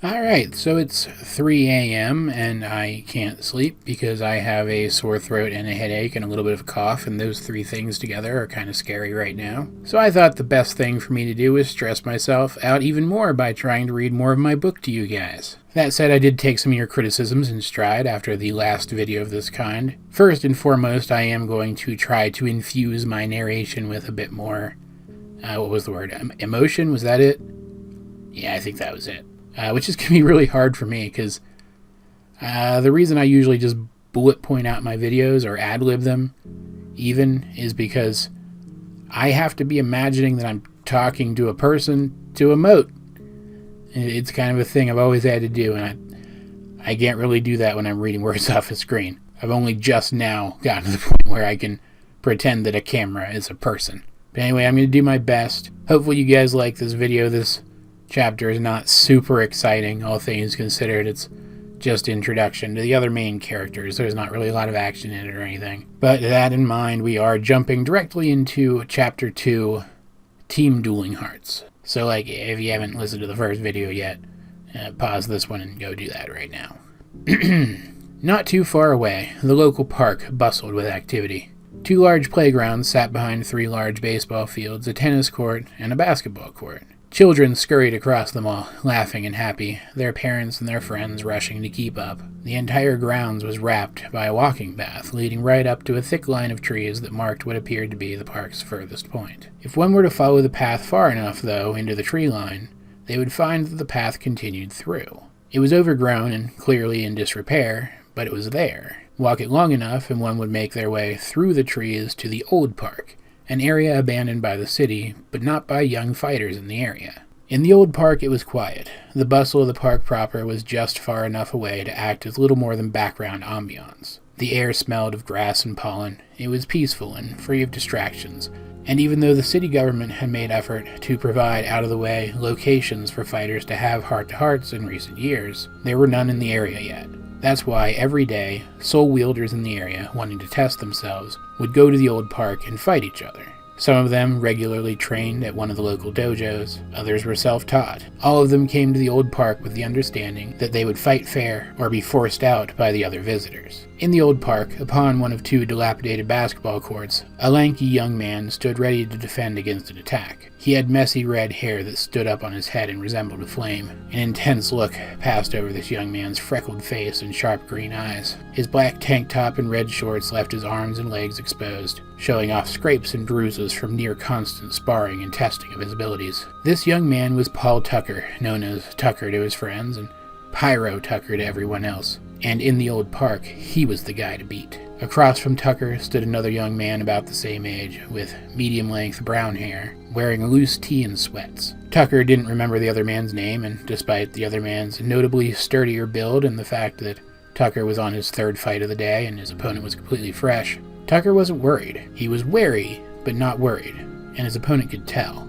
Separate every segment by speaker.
Speaker 1: Alright, so it's 3 a.m. and I can't sleep because I have a sore throat and a headache and a little bit of a cough, and those three things together are kind of scary right now. So I thought the best thing for me to do was stress myself out even more by trying to read more of my book to you guys. That said, I did take some of your criticisms in stride after the last video of this kind. First and foremost, I am going to try to infuse my narration with a bit more, what was the word? Emotion? Was that it? Yeah, I think that was it. Which is going to be really hard for me because the reason I usually just bullet point out my videos or ad-lib them even is because I have to be imagining that I'm talking to a person to emote. It's kind of a thing I've always had to do, and I can't really do that when I'm reading words off a screen. I've only just now gotten to the point where I can pretend that a camera is a person. But anyway, I'm going to do my best. Hopefully you guys like this video. This chapter is not super exciting, all things considered. It's just introduction to the other main characters. There's not really a lot of action in it or anything. But that in mind, we are jumping directly into Chapter 2, Team Dueling Hearts. So, if you haven't listened to the first video yet, pause this one and go do that right now. Not too far away, the local park bustled with activity. 2 large playgrounds sat behind 3 large baseball fields, a tennis court, and a basketball court. Children scurried across them all, laughing and happy, their parents and their friends rushing to keep up. The entire grounds was wrapped by a walking path leading right up to a thick line of trees that marked what appeared to be the park's furthest point. If one were to follow the path far enough, though, into the tree line, they would find that the path continued through. It was overgrown and clearly in disrepair, but it was there. Walk it long enough and one would make their way through the trees to the old park, an area abandoned by the city, but not by young fighters in the area. In the old park it was quiet. The bustle of the park proper was just far enough away to act as little more than background ambiance. The air smelled of grass and pollen. It was peaceful and free of distractions, and even though the city government had made effort to provide out-of-the-way locations for fighters to have heart-to-hearts in recent years, there were none in the area yet. That's why every day, soul wielders in the area, wanting to test themselves, would go to the old park and fight each other. Some of them regularly trained at one of the local dojos, others were self-taught. All of them came to the old park with the understanding that they would fight fair or be forced out by the other visitors. In the old park, upon one of 2 dilapidated basketball courts, a lanky young man stood ready to defend against an attack. He had messy red hair that stood up on his head and resembled a flame. An intense look passed over this young man's freckled face and sharp green eyes. His black tank top and red shorts left his arms and legs exposed, showing off scrapes and bruises from near constant sparring and testing of his abilities. This young man was Paul Tucker, known as Tucker to his friends, and Pyro Tucker to everyone else. And in the old park, he was the guy to beat. Across from Tucker stood another young man about the same age, with medium-length brown hair, wearing a loose tee and sweats. Tucker didn't remember the other man's name, and despite the other man's notably sturdier build and the fact that Tucker was on his 3rd fight of the day and his opponent was completely fresh, Tucker wasn't worried. He was wary, but not worried, and his opponent could tell.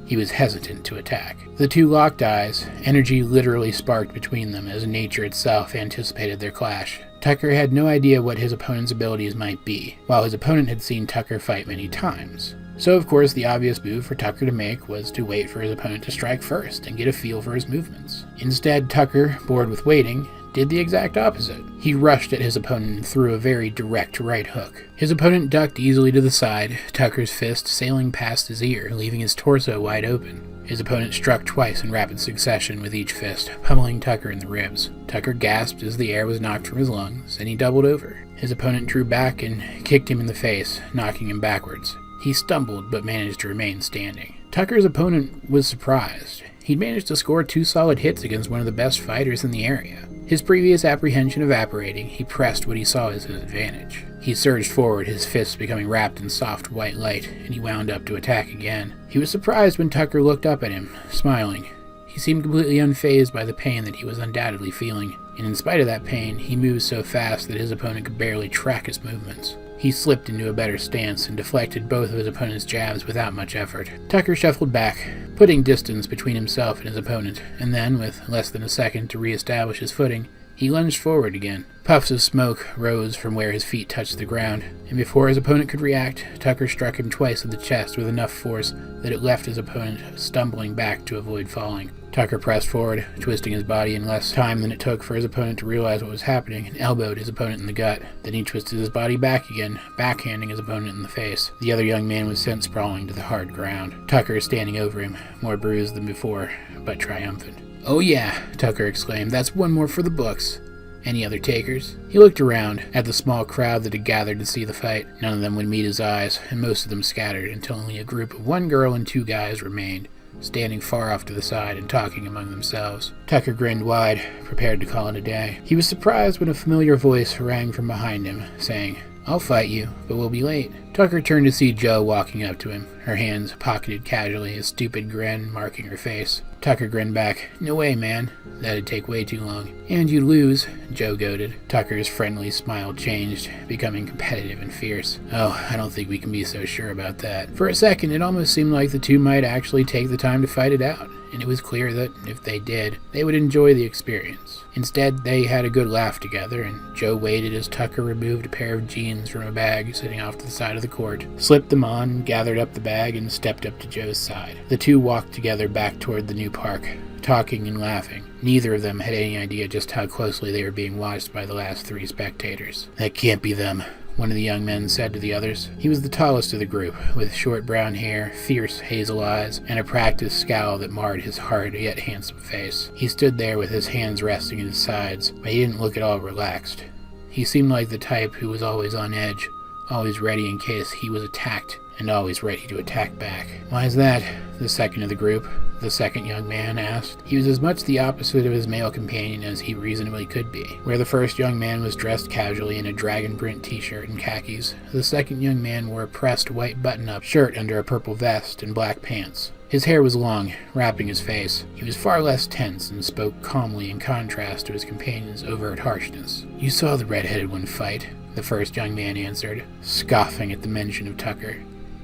Speaker 1: He was hesitant to attack. The 2 locked eyes, energy literally sparked between them as nature itself anticipated their clash. Tucker had no idea what his opponent's abilities might be, while his opponent had seen Tucker fight many times. So of course the obvious move for Tucker to make was to wait for his opponent to strike first and get a feel for his movements. Instead, Tucker, bored with waiting, did the exact opposite. He rushed at his opponent and threw a very direct right hook. His opponent ducked easily to the side, Tucker's fist sailing past his ear, leaving his torso wide open. His opponent struck twice in rapid succession with each fist, pummeling Tucker in the ribs. Tucker gasped as the air was knocked from his lungs, and he doubled over. His opponent drew back and kicked him in the face, knocking him backwards. He stumbled, but managed to remain standing. Tucker's opponent was surprised. He'd managed to score 2 solid hits against one of the best fighters in the area. His previous apprehension evaporating, he pressed what he saw as his advantage. He surged forward, his fists becoming wrapped in soft white light, and he wound up to attack again. He was surprised when Tucker looked up at him, smiling. He seemed completely unfazed by the pain that he was undoubtedly feeling, and in spite of that pain, he moved so fast that his opponent could barely track his movements. He slipped into a better stance and deflected both of his opponent's jabs without much effort. Tucker shuffled back, putting distance between himself and his opponent, and then, with less than a second to re-establish his footing, he lunged forward again. Puffs of smoke rose from where his feet touched the ground, and before his opponent could react, Tucker struck him twice in the chest with enough force that it left his opponent stumbling back to avoid falling. Tucker pressed forward, twisting his body in less time than it took for his opponent to realize what was happening, and elbowed his opponent in the gut. Then he twisted his body back again, backhanding his opponent in the face. The other young man was sent sprawling to the hard ground. Tucker standing over him, more bruised than before, but triumphant. "Oh yeah," Tucker exclaimed, "that's one more for the books. Any other takers?" He looked around at the small crowd that had gathered to see the fight. None of them would meet his eyes, and most of them scattered until only a group of one girl and two guys remained, standing far off to the side and talking among themselves. Tucker grinned wide, prepared to call it a day. He was surprised when a familiar voice rang from behind him, saying, "I'll fight you, but we'll be late." Tucker turned to see Jo walking up to him, her hands pocketed casually, a stupid grin marking her face. Tucker grinned back. "No way, man. That'd take way too long." "And you'd lose," Jo goaded. Tucker's friendly smile changed, becoming competitive and fierce. "Oh, I don't think we can be so sure about that." For a second, it almost seemed like the two might actually take the time to fight it out, and it was clear that, if they did, they would enjoy the experience. Instead, they had a good laugh together, and Jo waited as Tucker removed a pair of jeans from a bag sitting off to the side of the court, slipped them on, gathered up the bag, and stepped up to Jo's side. The two walked together back toward the new park, talking and laughing. Neither of them had any idea just how closely they were being watched by the last three spectators. "That can't be them," one of the young men said to the others. He was the tallest of the group, with short brown hair, fierce hazel eyes, and a practiced scowl that marred his hard yet handsome face. He stood there with his hands resting at his sides, but he didn't look at all relaxed. He seemed like the type who was always on edge, always ready in case he was attacked, and always ready to attack back. "Why is that?" the second of the group, the second young man, asked. He was as much the opposite of his male companion as he reasonably could be. Where the first young man was dressed casually in a dragon print t-shirt and khakis, the second young man wore a pressed white button-up shirt under a purple vest and black pants. His hair was long, wrapping his face. He was far less tense and spoke calmly in contrast to his companion's overt harshness. "You saw the red-headed one fight," the first young man answered, scoffing at the mention of Tucker.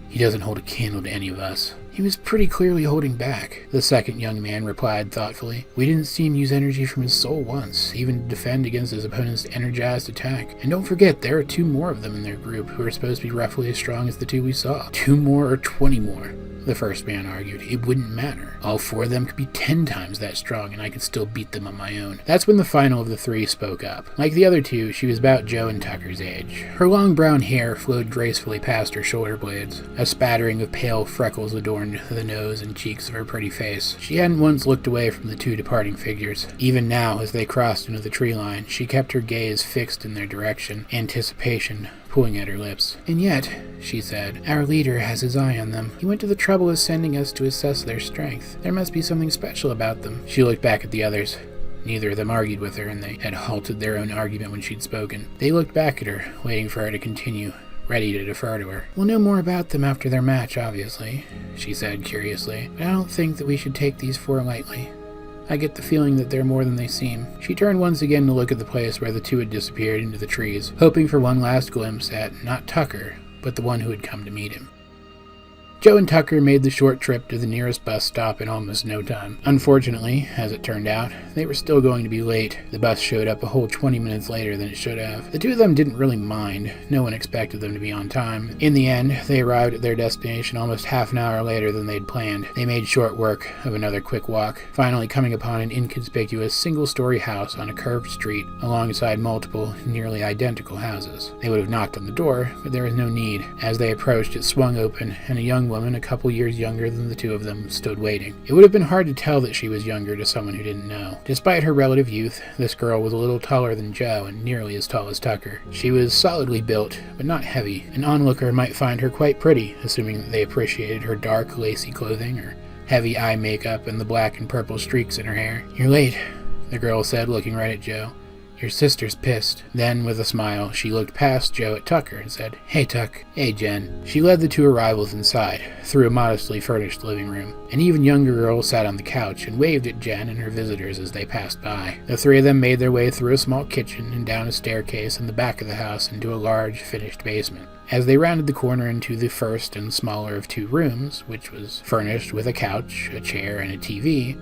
Speaker 1: "He doesn't hold a candle to any of us." "He was pretty clearly holding back," the second young man replied thoughtfully. "We didn't see him use energy from his soul once, even to defend against his opponent's energized attack. And don't forget, there are two more of them in their group who are supposed to be roughly as strong as the two we saw. 2 more or 20 more, the first man argued. It wouldn't matter. All 4 of them could be 10 times that strong, and I could still beat them on my own." That's when the final of the 3 spoke up. Like the other 2, she was about Jo and Tucker's age. Her long brown hair flowed gracefully past her shoulder blades. A spattering of pale freckles adorned the nose and cheeks of her pretty face. She hadn't once looked away from the 2 departing figures. Even now, as they crossed into the tree line, she kept her gaze fixed in their direction, anticipation pulling at her lips. "And yet," she said, "our leader has his eye on them. He went to the trouble of sending us to assess their strength. There must be something special about them." She looked back at the others. Neither of them argued with her, and they had halted their own argument when she'd spoken. They looked back at her, waiting for her to continue, ready to defer to her. "We'll know more about them after their match, obviously," she said curiously, "but I don't think that we should take these 4 lightly. I get the feeling that they're more than they seem." She turned once again to look at the place where the 2 had disappeared into the trees, hoping for one last glimpse at, not Tucker, but the one who had come to meet him. Jo and Tucker made the short trip to the nearest bus stop in almost no time. Unfortunately, as it turned out, they were still going to be late. The bus showed up a whole 20 minutes later than it should have. The 2 of them didn't really mind. No one expected them to be on time. In the end, they arrived at their destination almost half an hour later than they'd planned. They made short work of another quick walk, finally coming upon an inconspicuous single-story house on a curved street alongside multiple, nearly identical houses. They would have knocked on the door, but there was no need. As they approached, it swung open, and a young woman a couple years younger than the 2 of them stood waiting. It would have been hard to tell that she was younger to someone who didn't know. Despite her relative youth, this girl was a little taller than Jo and nearly as tall as Tucker. She was solidly built, but not heavy. An onlooker might find her quite pretty, assuming that they appreciated her dark, lacy clothing, her heavy eye makeup, and the black and purple streaks in her hair. "You're late," the girl said, looking right at Jo. "Your sister's pissed." Then, with a smile, she looked past Jo at Tucker and said, "Hey, Tuck." "Hey, Jen." She led the 2 arrivals inside, through a modestly furnished living room. An even younger girl sat on the couch and waved at Jen and her visitors as they passed by. The 3 of them made their way through a small kitchen and down a staircase in the back of the house into a large, finished basement. As they rounded the corner into the first and smaller of 2 rooms, which was furnished with a couch, a chair, and a TV,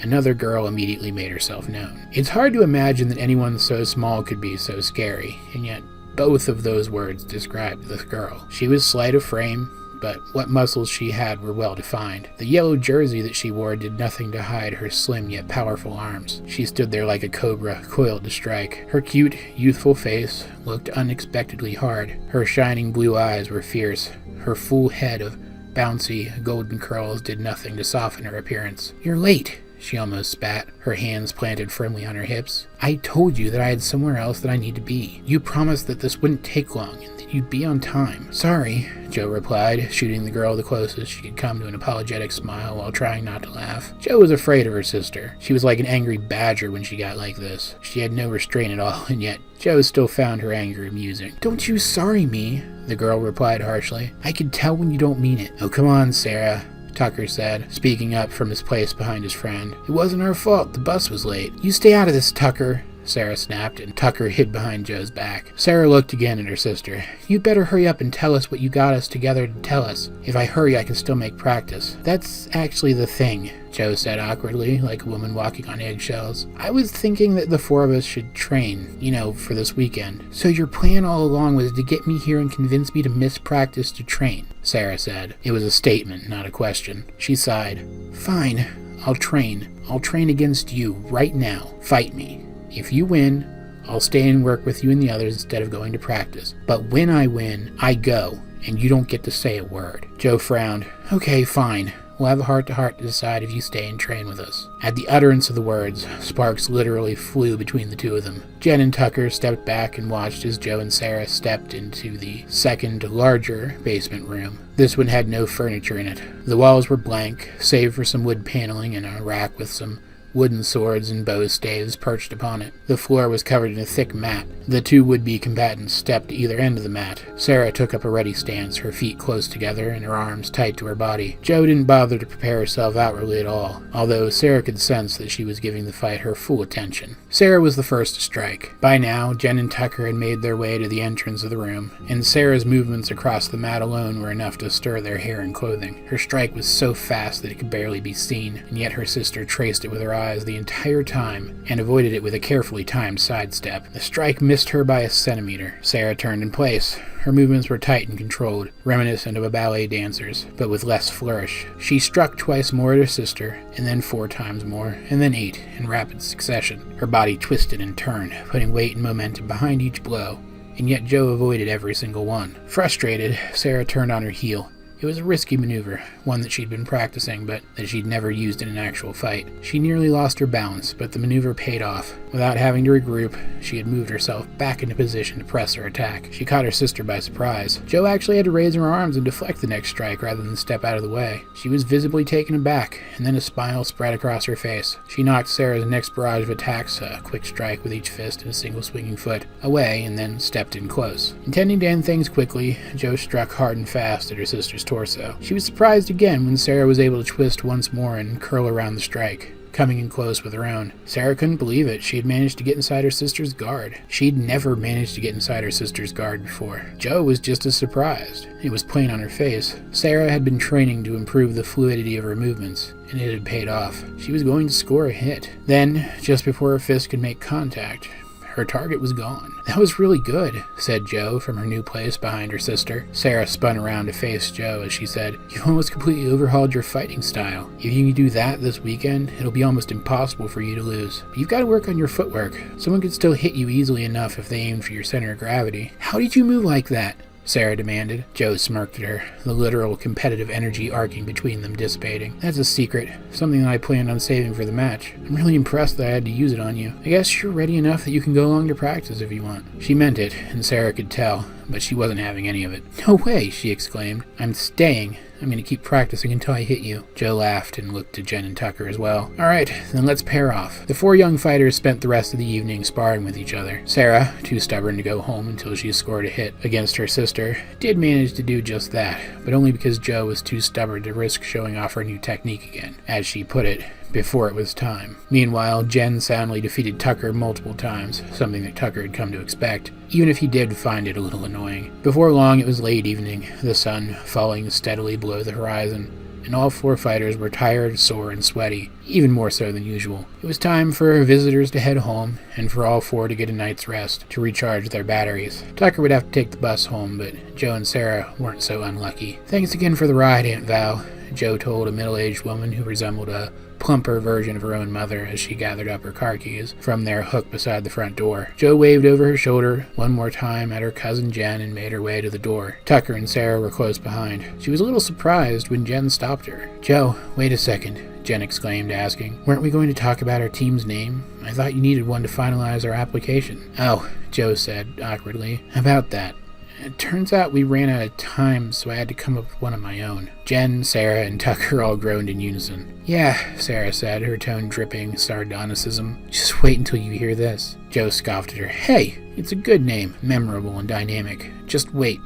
Speaker 1: another girl immediately made herself known. It's hard to imagine that anyone so small could be so scary, and yet both of those words described this girl. She was slight of frame, but what muscles she had were well defined. The yellow jersey that she wore did nothing to hide her slim yet powerful arms. She stood there like a cobra, coiled to strike. Her cute, youthful face looked unexpectedly hard. Her shining blue eyes were fierce. Her full head of bouncy, golden curls did nothing to soften her appearance. "You're late," she almost spat, her hands planted firmly on her hips. "I told you that I had somewhere else that I need to be. You promised that this wouldn't take long and that you'd be on time." "Sorry," Joe replied, shooting the girl the closest she could come to an apologetic smile while trying not to laugh. Joe was afraid of her sister. She was like an angry badger when she got like this. She had no restraint at all, and yet Joe still found her anger amusing. "Don't you sorry me," the girl replied harshly. "I can tell when you don't mean it." "Oh, come on, Sarah," Tucker said, speaking up from his place behind his friend. "It wasn't our fault. The bus was late." "You stay out of this, Tucker," Sarah snapped, and Tucker hid behind Joe's back. Sarah looked again at her sister. "You'd better hurry up and tell us what you got us together to tell us. If I hurry, I can still make practice." "That's actually the thing," Joe said awkwardly, like a woman walking on eggshells. "I was thinking that the four of us should train, for this weekend." "So your plan all along was to get me here and convince me to miss practice to train," Sarah said. It was a statement, not a question. She sighed. "Fine, I'll train. I'll train against you right now. Fight me. If you win, I'll stay and work with you and the others instead of going to practice. But when I win, I go, and you don't get to say a word." Joe frowned. "Okay, fine. We'll have a heart-to-heart to decide if you stay and train with us." At the utterance of the words, sparks literally flew between the two of them. Jen and Tucker stepped back and watched as Joe and Sarah stepped into the second, larger basement room. This one had no furniture in it. The walls were blank, save for some wood paneling and a rack with some wooden swords and bow staves perched upon it. The floor was covered in a thick mat. The two would-be combatants stepped either end of the mat. Sarah took up a ready stance, her feet close together and her arms tight to her body. Joe didn't bother to prepare herself outwardly at all, although Sarah could sense that she was giving the fight her full attention. Sarah was the first to strike. By now, Jen and Tucker had made their way to the entrance of the room, and Sarah's movements across the mat alone were enough to stir their hair and clothing. Her strike was so fast that it could barely be seen, and yet her sister traced it with her eyes the entire time and avoided it with a carefully timed sidestep. The strike missed her by a centimeter. Sarah turned in place. Her movements were tight and controlled, reminiscent of a ballet dancer's, but with less flourish. She struck twice more at her sister, and then 4 times more, and then 8, in rapid succession. Her body twisted and turned, putting weight and momentum behind each blow, and yet Joe avoided every single one. Frustrated, Sarah turned on her heel. It was a risky maneuver, one that she'd been practicing, but that she'd never used in an actual fight. She nearly lost her balance, but the maneuver paid off. Without having to regroup, she had moved herself back into position to press her attack. She caught her sister by surprise. Joe actually had to raise her arms and deflect the next strike rather than step out of the way. She was visibly taken aback, and then a smile spread across her face. She knocked Sarah's next barrage of attacks, a quick strike with each fist and a single swinging foot, away and then stepped in close. Intending to end things quickly, Joe struck hard and fast at her sister's torso. She was surprised again when Sarah was able to twist once more and curl around the strike, coming in close with her own. Sarah couldn't believe it. She had managed to get inside her sister's guard. She'd never managed to get inside her sister's guard before. Joe was just as surprised. It was plain on her face. Sarah had been training to improve the fluidity of her movements, and it had paid off. She was going to score a hit. Then, just before her fist could make contact, her target was gone. "That was really good," said Joe from her new place behind her sister. Sarah spun around to face Joe as she said, "You've almost completely overhauled your fighting style. If you can do that this weekend, it'll be almost impossible for you to lose. But you've got to work on your footwork. Someone could still hit you easily enough if they aimed for your center of gravity." "How did you move like that?" Sarah demanded. Joe smirked at her, the literal competitive energy arcing between them dissipating. "That's a secret, something that I planned on saving for the match. I'm really impressed that I had to use it on you. I guess you're ready enough that you can go along to practice if you want." She meant it, and Sarah could tell, but she wasn't having any of it. "No way," she exclaimed. "I'm staying. I'm going to keep practicing until I hit you." Joe laughed and looked to Jen and Tucker as well. "All right, then let's pair off." The 4 young fighters spent the rest of the evening sparring with each other. Sarah, too stubborn to go home until she scored a hit against her sister, did manage to do just that, but only because Joe was too stubborn to risk showing off her new technique again, as she put it, before it was time. Meanwhile, Jen soundly defeated Tucker multiple times, something that Tucker had come to expect, even if he did find it a little annoying. Before long, it was late evening, the sun falling steadily below the horizon. and all 4 fighters were tired, sore, and sweaty, even more so than usual. It was time for visitors to head home, and for all 4 to get a night's rest, to recharge their batteries. Tucker would have to take the bus home, but Joe and Sarah weren't so unlucky. "Thanks again for the ride, Aunt Val," Joe told a middle-aged woman who resembled a plumper version of her own mother as she gathered up her car keys from their hook beside the front door. Joe waved over her shoulder one more time at her cousin Jen and made her way to the door. Tucker and Sarah were close behind. She was a little surprised when Jen stopped her. "Joe, wait a second," Jen exclaimed, asking, "Weren't we going to talk about our team's name? I thought you needed one to finalize our application." "Oh," Joe said awkwardly, "about that. It turns out we ran out of time, so I had to come up with one of my own." Jen, Sarah, and Tucker all groaned in unison. "Yeah," Sarah said, her tone dripping sardonicism. "Just wait until you hear this." Joe scoffed at her. "Hey, it's a good name, memorable and dynamic. Just wait.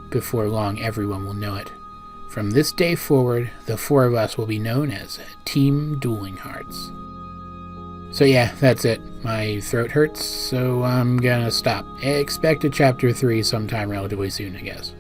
Speaker 1: Before long, everyone will know it. From this day forward, the 4 of us will be known as Team Dueling Hearts." So yeah, that's it. My throat hurts, so I'm gonna stop. Expect a chapter 3 sometime relatively soon, I guess.